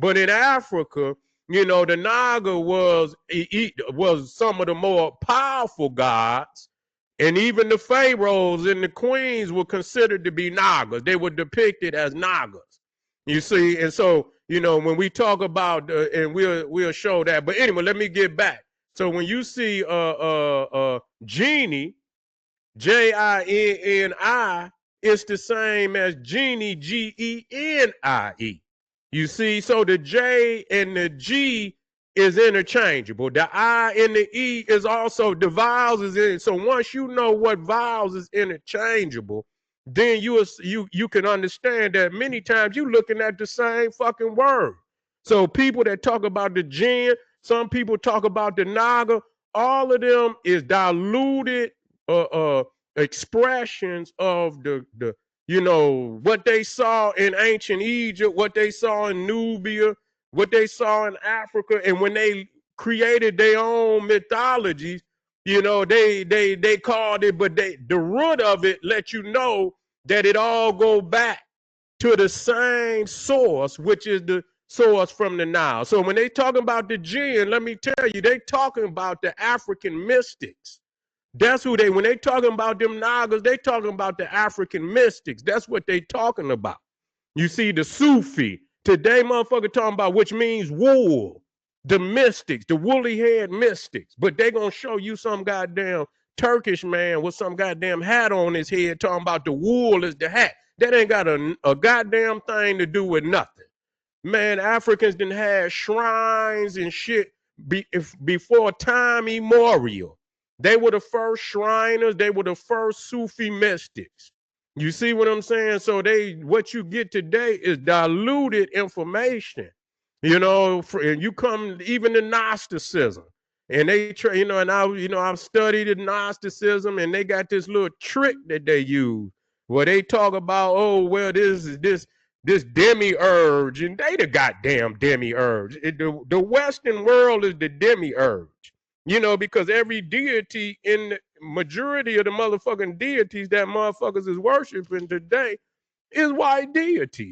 But in Africa, you know, the Naga was some of the more powerful gods, and even the pharaohs and the queens were considered to be Nagas. They were depicted as Nagas. You see, and so you know when we talk about and we'll show that. But anyway, let me get back. So when you see genie, Jini, it's the same as genie, Genie. You see, so the J and the G is interchangeable. The I and the E is also, the vowels is in. So once you know what vowels is interchangeable, then you can understand that many times you looking at the same fucking word. So people that talk about the jinn, some people talk about the naga, all of them is diluted uh, uh, expressions of the you know what they saw in ancient Egypt, what they saw in Nubia, what they saw in Africa, and when they created their own mythologies, you know they called it, but the root of it let you know that it all go back to the same source, which is the source from the Nile. So when they talking about the jinn, let me tell you, they talking about the African mystics. That's who they, when they talking about them Nagas, they talking about the African mystics. That's what they talking about. You see, the Sufi, today motherfucker talking about, which means wool, the mystics, the woolly haired mystics. But they gonna show you some goddamn Turkish man with some goddamn hat on his head talking about the wool is the hat. That ain't got a goddamn thing to do with nothing. Man, Africans done had shrines and shit before time immemorial. They were the first Shriners. They were the first Sufi mystics. You see what I'm saying? So what you get today is diluted information. You know, and you come even to Gnosticism, and they try, you know, and I've studied the Gnosticism, and they got this little trick that they use where they talk about, oh well, this demiurge, and they the goddamn demiurge. The Western world is the demiurge. You know, because every deity in the majority of the motherfucking deities that motherfuckers is worshiping today is white deities.